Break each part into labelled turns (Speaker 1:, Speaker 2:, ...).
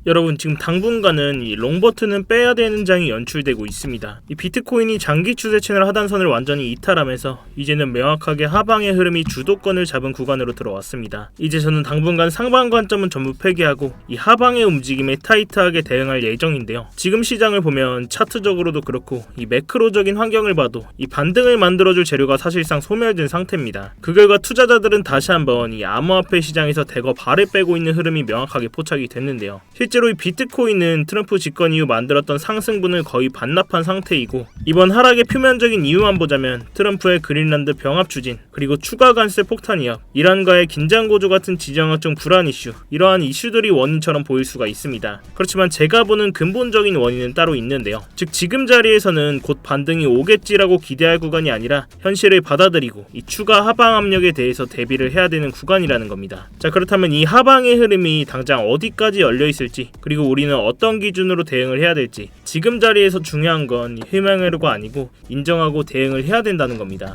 Speaker 1: 여러분, 지금 당분간은 이 롱버튼은 빼야 되는 장이 연출되고 있습니다. 이 비트코인이 장기 추세 채널 하단선을 완전히 이탈하면서 이제는 명확하게 하방의 흐름이 주도권을 잡은 구간으로 들어왔습니다. 이제 저는 당분간 상방 관점은 전부 폐기하고 이 하방의 움직임에 타이트하게 대응할 예정인데요. 지금 시장을 보면 차트적으로도 그렇고 이 매크로적인 환경을 봐도 이 반등을 만들어줄 재료가 사실상 소멸된 상태입니다. 그 결과 투자자들은 다시 한번 이 암호화폐 시장에서 대거 발을 빼고 있는 흐름이 명확하게 포착이 됐는데요. 실제로 이 비트코인은 트럼프 집권 이후 만들었던 상승분을 거의 반납한 상태이고, 이번 하락의 표면적인 이유만 보자면 트럼프의 그린란드 병합 추진, 그리고 추가 관세 폭탄 위협, 이란과의 긴장 고조 같은 지정학적 불안 이슈, 이러한 이슈들이 원인처럼 보일 수가 있습니다. 그렇지만 제가 보는 근본적인 원인은 따로 있는데요. 즉, 지금 자리에서는 곧 반등이 오겠지라고 기대할 구간이 아니라 현실을 받아들이고 이 추가 하방 압력에 대해서 대비를 해야 되는 구간이라는 겁니다. 자, 그렇다면 이 하방의 흐름이 당장 어디까지 열려 있을지, 그리고 우리는 어떤 기준으로 대응을 해야 될지, 지금 자리에서 중요한 건 희망회로가 아니고 인정하고 대응을 해야 된다는 겁니다.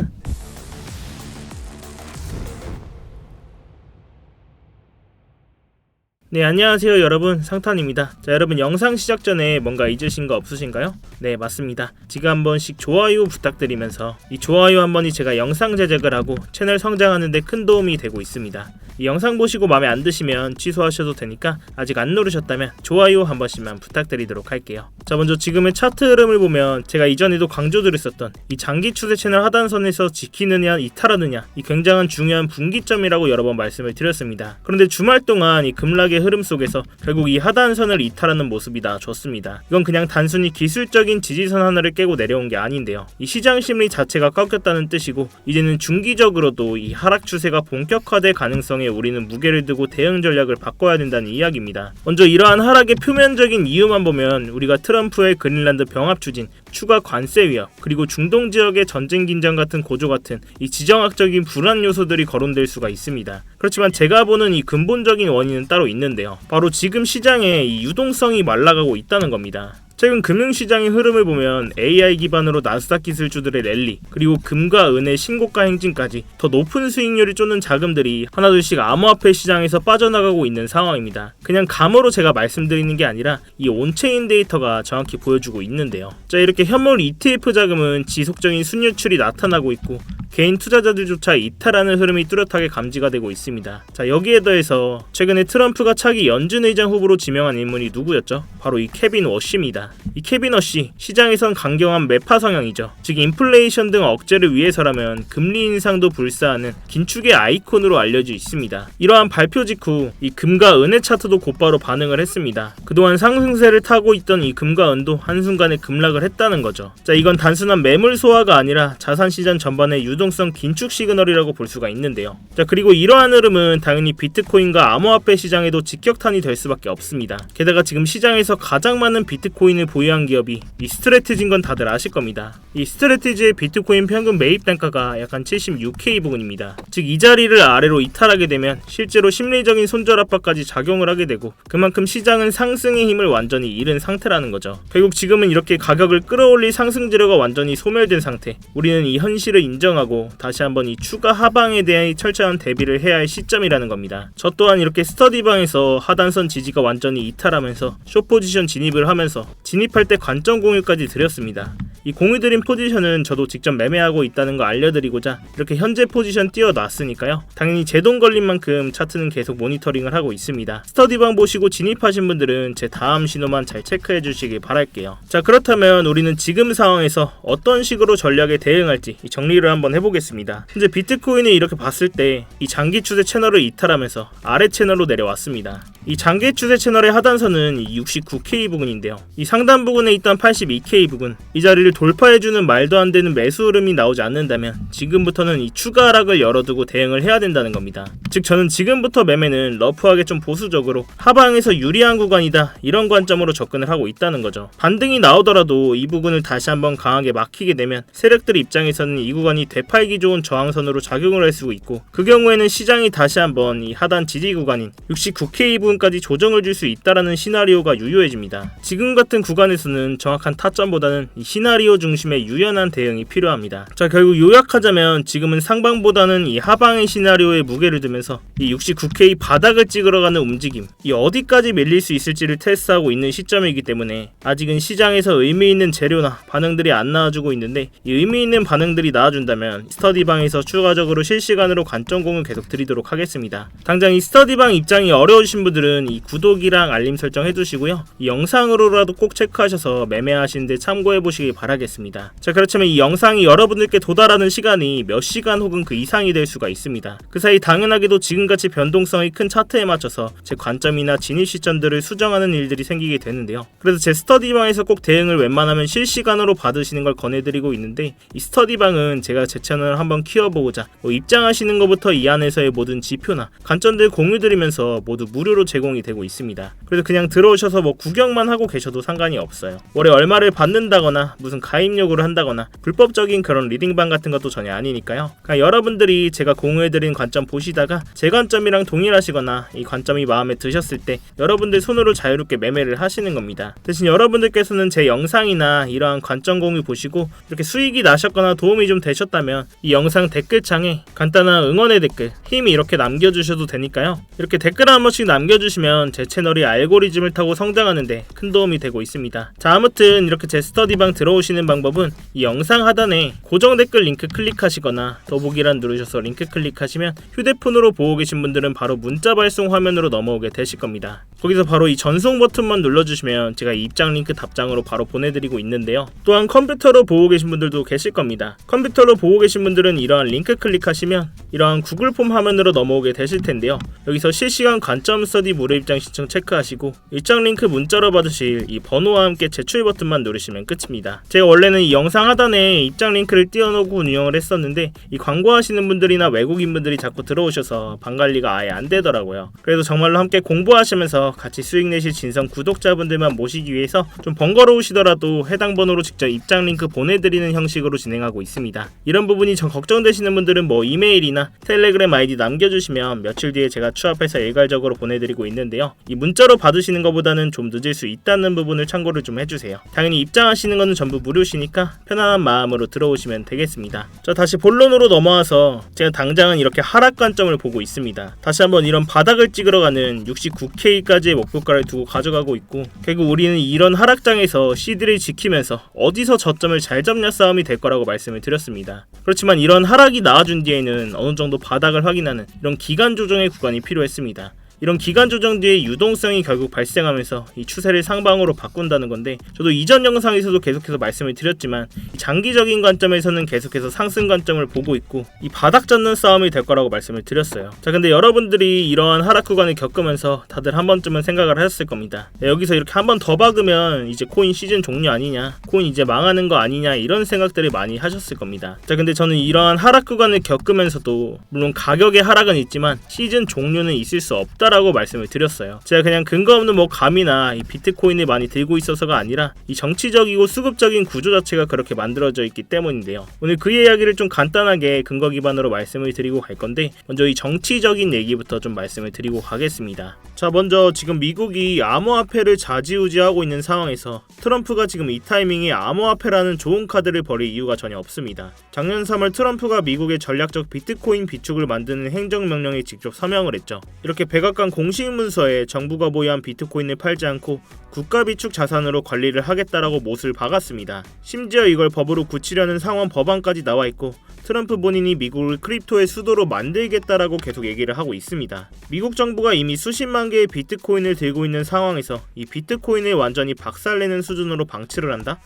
Speaker 1: 네, 안녕하세요 여러분, 상탄입니다. 자, 여러분, 영상 시작 전에 뭔가 잊으신 거 없으신가요? 네, 맞습니다. 지금 한 번씩 좋아요 부탁드리면서 이 좋아요 한 번이 제가 영상 제작을 하고 채널 성장하는 데 큰 도움이 되고 있습니다. 이 영상 보시고 마음에 안 드시면 취소하셔도 되니까 아직 안 누르셨다면 좋아요 한 번씩만 부탁드리도록 할게요. 자, 먼저 지금의 차트 흐름을 보면 제가 이전에도 강조드렸었던 이 장기 추세 채널 하단선에서 지키느냐 이탈하느냐, 이 굉장한 중요한 분기점이라고 여러 번 말씀을 드렸습니다. 그런데 주말 동안 이 급락의 흐름 속에서 결국 이 하단선을 이탈하는 모습이 나왔습니다. 이건 그냥 단순히 기술적인 지지선 하나를 깨고 내려온 게 아닌데요. 이 시장 심리 자체가 꺾였다는 뜻이고, 이제는 중기적으로도 이 하락 추세가 본격화될 가능성에 우리는 무게를 두고 대응 전략을 바꿔야 된다는 이야기입니다. 먼저 이러한 하락의 표면적인 이유만 보면 우리가 트럼프의 그린란드 병합 추진, 추가 관세 위협, 그리고 중동 지역의 전쟁 긴장 같은 고조 같은 이 지정학적인 불안 요소들이 거론될 수가 있습니다. 그렇지만 제가 보는 이 근본적인 원인은 따로 있는데요. 바로 지금 시장의 이 유동성이 말라가고 있다는 겁니다. 최근 금융시장의 흐름을 보면 AI 기반으로 나스닥 기술주들의 랠리, 그리고 금과 은의 신고가 행진까지 더 높은 수익률을 쫓는 자금들이 하나둘씩 암호화폐 시장에서 빠져나가고 있는 상황입니다. 그냥 감으로 제가 말씀드리는 게 아니라 이 온체인 데이터가 정확히 보여주고 있는데요. 자, 이렇게 현물 ETF 자금은 지속적인 순유출이 나타나고 있고, 개인 투자자들조차 이탈하는 흐름이 뚜렷하게 감지가 되고 있습니다. 자, 여기에 더해서 최근에 트럼프가 차기 연준 의장 후보로 지명한 인물이 누구였죠? 바로 이 케빈 워시입니다. 이 케빈 워시, 시장에선 강경한 매파 성향이죠. 즉, 인플레이션 등 억제를 위해서라면 금리 인상도 불사하는 긴축의 아이콘으로 알려져 있습니다. 이러한 발표 직후 이 금과 은의 차트도 곧바로 반응을 했습니다. 그동안 상승세를 타고 있던 이 금과 은도 한순간에 급락을 했다는 거죠. 자, 이건 단순한 매물 소화가 아니라 자산시장 전반의 유동성 긴축 시그널이라고 볼 수가 있는데요. 자, 그리고 이러한 흐름은 당연히 비트코인과 암호화폐 시장에도 직격탄이 될 수밖에 없습니다. 게다가 지금 시장에서 가장 많은 비트코인을 보유한 기업이 이 스트래티지인 건 다들 아실 겁니다. 이 스트래티지의 비트코인 평균 매입 단가가 약간 76K 부근입니다. 즉, 이 자리를 아래로 이탈하게 되면 실제로 심리적인 손절 압박까지 작용을 하게 되고, 그만큼 시장은 상승의 힘을 완전히 잃은 상태라는 거죠. 결국 지금은 이렇게 가격을 끌어올릴 상승 재료가 완전히 소멸된 상태. 우리는 이 현실을 인정하고 다시 한번 이 추가 하방에 대한 철저한 대비를 해야 할 시점이라는 겁니다. 저 또한 이렇게 스터디방에서 하단선 지지가 완전히 이탈하면서 숏 포지션 진입을 하면서 진입할 때 관점 공유까지 드렸습니다. 이 공유드린 포지션은 저도 직접 매매하고 있다는 거 알려드리고자 이렇게 현재 포지션 띄워놨으니까요. 당연히 제 돈 걸린 만큼 차트는 계속 모니터링을 하고 있습니다. 스터디방 보시고 진입하신 분들은 제 다음 신호만 잘 체크해 주시길 바랄게요. 자, 그렇다면 우리는 지금 상황에서 어떤 식으로 전략에 대응할지 정리를 한번 해보겠습니다. 현재 비트코인을 이렇게 봤을 때 이 장기 추세 채널을 이탈하면서 아래 채널로 내려왔습니다. 이 장기 추세 채널의 하단선은 69K 부근인데요. 이 상단 부근에 있던 82K 부근, 이 자리를 돌파해주는 말도 안 되는 매수 흐름이 나오지 않는다면 지금부터는 이 추가 하락을 열어두고 대응을 해야 된다는 겁니다. 즉, 저는 지금부터 매매는 러프하게 좀 보수적으로 하방에서 유리한 구간이다, 이런 관점으로 접근을 하고 있다는 거죠. 반등이 나오더라도 이 부분을 다시 한번 강하게 막히게 되면 세력들 입장에서는 이 구간이 되팔기 좋은 저항선으로 작용을 할 수 있고, 그 경우에는 시장이 다시 한번 이 하단 지지 구간인 69K 부분까지 조정을 줄 수 있다라는 시나리오가 유효해집니다. 지금 같은 구간에서는 정확한 타점보다는 이 시나리오 중심의 유연한 대응이 필요합니다. 자, 결국 요약하자면 지금은 상방보다는 이 하방의 시나리오에 무게를 두면서 나가면서 이 69K 바닥을 찍으러 가는 움직임, 이 어디까지 밀릴 수 있을지를 테스트하고 있는 시점이기 때문에 아직은 시장에서 의미 있는 재료나 반응들이 안 나와주고 있는데, 이 의미 있는 반응들이 나와준다면 스터디방에서 추가적으로 실시간으로 관점 공유 계속 드리도록 하겠습니다. 당장 이 스터디방 입장이 어려우신 분들은 이 구독이랑 알림 설정 해두시고요, 이 영상으로라도 꼭 체크하셔서 매매하시는데 참고해 보시길 바라겠습니다. 자, 그렇다면 이 영상이 여러분들께 도달하는 시간이 몇 시간 혹은 그 이상이 될 수가 있습니다. 그 사이 당연하게도 지금같이 변동성이 큰 차트에 맞춰서 제 관점이나 진입 시점들을 수정하는 일들이 생기게 되는데요. 그래서 제 스터디방에서 꼭 대응을 웬만하면 실시간으로 받으시는 걸 권해드리고 있는데, 이 스터디방은 제가 제 채널을 한번 키워보고자 입장하시는 것부터 이 안에서의 모든 지표나 관점들 공유드리면서 모두 무료로 제공이 되고 있습니다. 그래서 그냥 들어오셔서 구경만 하고 계셔도 상관이 없어요. 월에 얼마를 받는다거나 무슨 가입 요구를 한다거나 불법적인 그런 리딩방 같은 것도 전혀 아니니까요. 그러니까 여러분들이 제가 공유해드린 관점 보시다가 제 관점이랑 동일하시거나 이 관점이 마음에 드셨을 때 여러분들 손으로 자유롭게 매매를 하시는 겁니다. 대신 여러분들께서는 제 영상이나 이러한 관점 공유 보시고 이렇게 수익이 나셨거나 도움이 좀 되셨다면 이 영상 댓글창에 간단한 응원의 댓글 힘이 이렇게 남겨주셔도 되니까요. 이렇게 댓글 한 번씩 남겨주시면 제 채널이 알고리즘을 타고 성장하는데 큰 도움이 되고 있습니다. 자, 아무튼 이렇게 제 스터디방 들어오시는 방법은 이 영상 하단에 고정 댓글 링크 클릭하시거나 더보기란 누르셔서 링크 클릭하시면 휴대폰으로 보고 계신 분들은 바로 문자 발송 화면으로 넘어오게 되실 겁니다. 거기서 바로 이 전송 버튼만 눌러주시면 제가 이 입장 링크 답장으로 바로 보내드리고 있는데요. 또한 컴퓨터로 보고 계신 분들도 계실 겁니다. 컴퓨터로 보고 계신 분들은 이러한 링크 클릭하시면 이러한 구글 폼 화면으로 넘어오게 되실 텐데요. 여기서 실시간 관점 스터디 무료 입장 신청 체크하시고 입장 링크 문자로 받으실 이 번호와 함께 제출 버튼만 누르시면 끝입니다. 제가 원래는 이 영상 하단에 입장 링크를 띄워놓고 운영을 했었는데, 이 광고하시는 분들이나 외국인 분들이 자꾸 들어오셔서 방관리가 아예 안 되더라고요. 그래서 정말로 함께 공부하시면서 같이 수익 내실 진성 구독자분들만 모시기 위해서 좀 번거로우시더라도 해당 번호로 직접 입장 링크 보내드리는 형식으로 진행하고 있습니다. 이런 부분이 좀 걱정되시는 분들은 이메일이나 텔레그램 아이디 남겨주시면 며칠 뒤에 제가 추합해서 일괄적으로 보내드리고 있는데요. 이 문자로 받으시는 것보다는 좀 늦을 수 있다는 부분을 참고를 좀 해주세요. 당연히 입장하시는 거는 전부 무료시니까 편안한 마음으로 들어오시면 되겠습니다. 자, 다시 본론으로 넘어와서 제가 당장은 이렇게 하락 관점을 보고 있습니다. 다시 한번 이런 바닥을 찍으러 가는 69K까지의 목표가를 두고 가져가고 있고, 결국 우리는 이런 하락장에서 CD를 지키면서 어디서 저점을 잘 잡냐 싸움이 될 거라고 말씀을 드렸습니다. 그렇지만 이런 하락이 나와준 뒤에는 어느 정도 바닥을 확인하는 이런 기간 조정의 구간이 필요했습니다. 이런 기간 조정 뒤에 유동성이 결국 발생하면서 이 추세를 상방으로 바꾼다는 건데, 저도 이전 영상에서도 계속해서 말씀을 드렸지만 장기적인 관점에서는 계속해서 상승 관점을 보고 있고 이 바닥 잡는 싸움이 될 거라고 말씀을 드렸어요. 자, 근데 여러분들이 이러한 하락 구간을 겪으면서 다들 한 번쯤은 생각을 하셨을 겁니다. 여기서 이렇게 한 번 더 박으면 이제 코인 시즌 종료 아니냐, 코인 이제 망하는 거 아니냐, 이런 생각들을 많이 하셨을 겁니다. 자, 근데 저는 이러한 하락 구간을 겪으면서도 물론 가격의 하락은 있지만 시즌 종료는 있을 수 없다 라고 말씀을 드렸어요. 제가 그냥 근거 없는 감이나 이 비트코인을 많이 들고 있어서가 아니라 이 정치적이고 수급적인 구조 자체가 그렇게 만들어져 있기 때문인데요. 오늘 그 이야기를 좀 간단하게 근거 기반으로 말씀을 드리고 갈 건데, 먼저 이 정치적인 얘기부터 좀 말씀을 드리고 가겠습니다. 자, 먼저 지금 미국이 암호화폐를 좌지우지하고 있는 상황에서 트럼프가 지금 이 타이밍에 암호화폐라는 좋은 카드를 버릴 이유가 전혀 없습니다. 작년 3월 트럼프가 미국의 전략적 비트코인 비축을 만드는 행정명령에 직접 서명을 했죠. 이렇게 백악관 공식 문서에 정부가 보유한 비트코인을 팔지 않고 국가 비축 자산으로 관리를 하겠다라고 못을 박았습니다. 심지어 이걸 법으로 굳히려는 상원 법안까지 나와 있고, 트럼프 본인이 미국을 크립토의 수도로 만들겠다라고 계속 얘기를 하고 있습니다. 미국 정부가 이미 수십만 개의 비트코인을 들고 있는 상황에서 이 비트코인을 완전히 박살내는 수준으로 방치를 한다?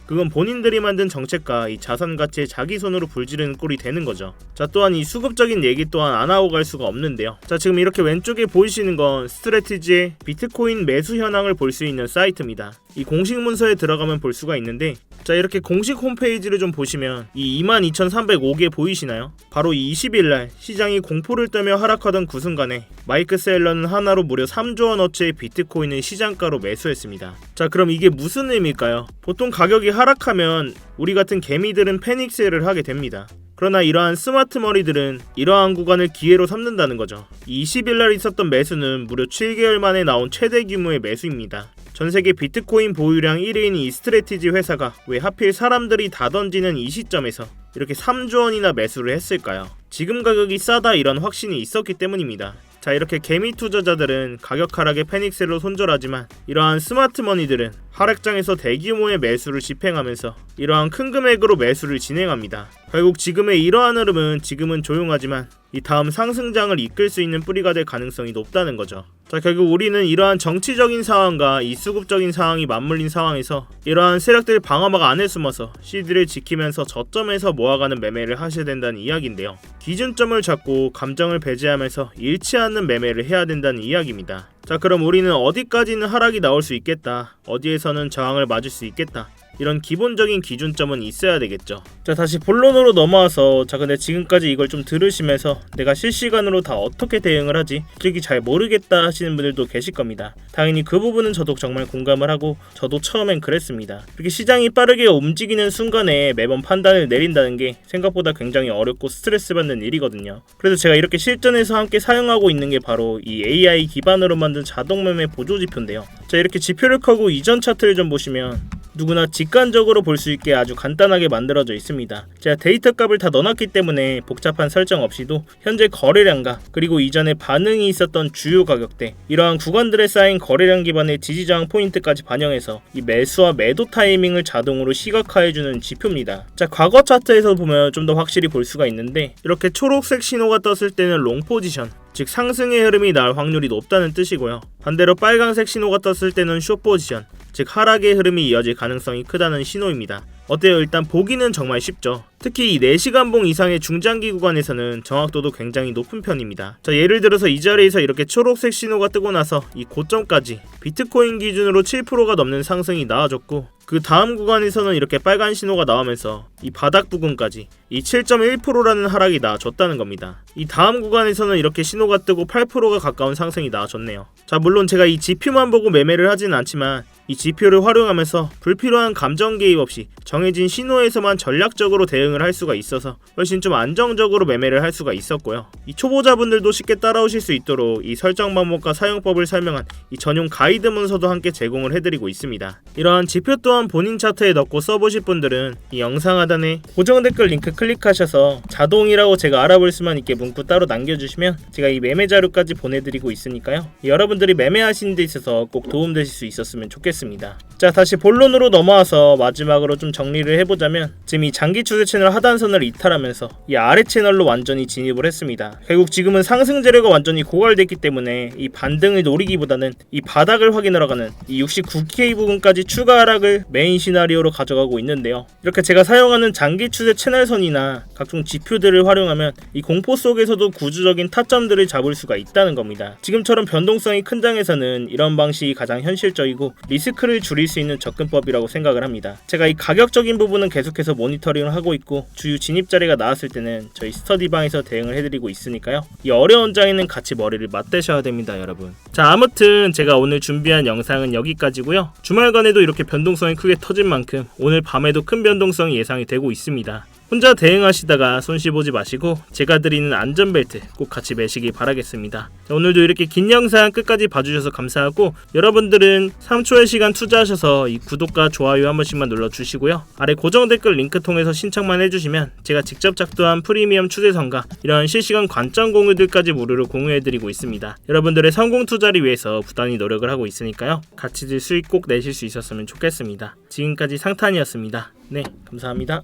Speaker 1: 그건 본인들이 만든 정책과 이 자산 가치에 자기 손으로 불지르는 꼴이 되는 거죠. 자, 또한 이 수급적인 얘기 또한 안 하고 갈 수가 없는데요. 자, 지금 이렇게 왼쪽에 보이시는 건 스트래티지의 비트코인 매수 현황을 볼 수 있는 사이트입니다. 이 공식 문서에 들어가면 볼 수가 있는데, 자, 이렇게 공식 홈페이지를 좀 보시면 이 22,305개 보이시나요? 바로 이 20일날 시장이 공포를 떨며 하락하던 그 순간에 마이크 셀러는 하나로 무려 3조 원어치의 비트코인을 시장가로 매수했습니다. 자, 그럼 이게 무슨 의미일까요? 보통 가격이 하락하면 우리 같은 개미들은 패닉 세일을 하게 됩니다. 그러나 이러한 스마트 머리들은 이러한 구간을 기회로 삼는다는 거죠. 20일날 있었던 매수는 무려 7개월 만에 나온 최대 규모의 매수입니다. 전세계 비트코인 보유량 1위인 이 스트래티지 회사가 왜 하필 사람들이 다 던지는 이 시점에서 이렇게 3조 원이나 매수를 했을까요? 지금 가격이 싸다 이런 확신이 있었기 때문입니다. 자, 이렇게 개미 투자자들은 가격 하락에 패닉셀로 손절하지만 이러한 스마트머니들은 하락장에서 대규모의 매수를 집행하면서 이러한 큰 금액으로 매수를 진행합니다. 결국 지금의 이러한 흐름은 지금은 조용하지만 이 다음 상승장을 이끌 수 있는 뿌리가 될 가능성이 높다는 거죠. 자, 결국 우리는 이러한 정치적인 상황과 이 수급적인 상황이 맞물린 상황에서 이러한 세력들 방어막 안에 숨어서 CD를 지키면서 저점에서 모아가는 매매를 하셔야 된다는 이야기인데요. 기준점을 잡고 감정을 배제하면서 잃지 않는 매매를 해야 된다는 이야기입니다. 자, 그럼 우리는 어디까지는 하락이 나올 수 있겠다, 어디에서는 저항을 맞을 수 있겠다, 이런 기본적인 기준점은 있어야 되겠죠. 자, 다시 본론으로 넘어와서, 자, 근데 지금까지 이걸 좀 들으시면서 내가 실시간으로 다 어떻게 대응을 하지? 솔직히 잘 모르겠다 하시는 분들도 계실 겁니다. 당연히 그 부분은 저도 정말 공감을 하고 저도 처음엔 그랬습니다. 이렇게 시장이 빠르게 움직이는 순간에 매번 판단을 내린다는 게 생각보다 굉장히 어렵고 스트레스 받는 일이거든요. 그래서 제가 이렇게 실전에서 함께 사용하고 있는 게 바로 이 AI 기반으로 만든 자동 매매 보조 지표인데요. 자, 이렇게 지표를 켜고 이전 차트를 좀 보시면 누구나 직관적으로 볼 수 있게 아주 간단하게 만들어져 있습니다. 제가 데이터 값을 다 넣어놨기 때문에 복잡한 설정 없이도 현재 거래량과 그리고 이전에 반응이 있었던 주요 가격대, 이러한 구간들에 쌓인 거래량 기반의 지지저항 포인트까지 반영해서 이 매수와 매도 타이밍을 자동으로 시각화해주는 지표입니다. 자, 과거 차트에서 보면 좀 더 확실히 볼 수가 있는데, 이렇게 초록색 신호가 떴을 때는 롱 포지션, 즉 상승의 흐름이 날 확률이 높다는 뜻이고요. 반대로 빨간색 신호가 떴을 때는 숏 포지션, 즉 하락의 흐름이 이어질 가능성이 크다는 신호입니다. 어때요? 일단 보기는 정말 쉽죠. 특히 이 4시간봉 이상의 중장기 구간에서는 정확도도 굉장히 높은 편입니다. 자, 예를 들어서 이 자리에서 이렇게 초록색 신호가 뜨고 나서 이 고점까지 비트코인 기준으로 7%가 넘는 상승이 나와줬고, 그 다음 구간에서는 이렇게 빨간 신호가 나오면서 이 바닥 부근까지 이 7.1%라는 하락이 나와줬다는 겁니다. 이 다음 구간에서는 이렇게 신호가 뜨고 8%가 가까운 상승이 나와줬네요. 자, 물론 제가 이 지표만 보고 매매를 하지는 않지만 이 지표를 활용하면서 불필요한 감정 개입 없이 정해진 신호에서만 전략적으로 대응을 할 수가 있어서 훨씬 좀 안정적으로 매매를 할 수가 있었고요. 이 초보자분들도 쉽게 따라오실 수 있도록 이 설정 방법과 사용법을 설명한 이 전용 가이드 문서도 함께 제공을 해드리고 있습니다. 이러한 지표 또한 본인 차트에 넣고 써보실 분들은 이 영상 하단에 고정 댓글 링크 클릭하셔서 자동이라고 제가 알아볼 수만 있게 문구 따로 남겨주시면 제가 이 매매 자료까지 보내드리고 있으니까요. 여러분들이 매매하시는 데 있어서 꼭 도움되실 수 있었으면 좋겠습니다. 자, 다시 본론으로 넘어와서 마지막으로 좀 정리를 해보자면, 지금 이 장기 추세 채널 하단선을 이탈하면서 이 아래 채널로 완전히 진입을 했습니다. 결국 지금은 상승 재료가 완전히 고갈됐기 때문에 이 반등을 노리기보다는 이 바닥을 확인하러 가는 이 69K 부분까지 추가 하락을 메인 시나리오로 가져가고 있는데요. 이렇게 제가 사용하는 장기 추세 채널선이나 각종 지표들을 활용하면 이 공포 속에서도 구조적인 타점들을 잡을 수가 있다는 겁니다. 지금처럼 변동성이 큰 장에서는 이런 방식이 가장 현실적이고 리스크를 줄일 수 있는 접근법이라고 생각을 합니다. 제가 이 가격적인 부분은 계속해서 모니터링을 하고 있고, 주요 진입 자리가 나왔을 때는 저희 스터디방에서 대응을 해드리고 있으니까요. 이 어려운 장에는 같이 머리를 맞대셔야 됩니다, 여러분. 자, 아무튼 제가 오늘 준비한 영상은 여기까지고요. 주말간에도 이렇게 변동성이 크게 터질 만큼 오늘 밤에도 큰 변동성이 예상이 되고 있습니다. 혼자 대응하시다가 손실 보지 마시고 제가 드리는 안전벨트 꼭 같이 매시기 바라겠습니다. 자, 오늘도 이렇게 긴 영상 끝까지 봐주셔서 감사하고, 여러분들은 3초의 시간 투자하셔서 이 구독과 좋아요 한 번씩만 눌러주시고요. 아래 고정 댓글 링크 통해서 신청만 해주시면 제가 직접 작도한 프리미엄 추세선과 이런 실시간 관점 공유들까지 무료로 공유해드리고 있습니다. 여러분들의 성공 투자를 위해서 부단히 노력을 하고 있으니까요. 같이들 수익 꼭 내실 수 있었으면 좋겠습니다. 지금까지 상탄이었습니다. 네, 감사합니다.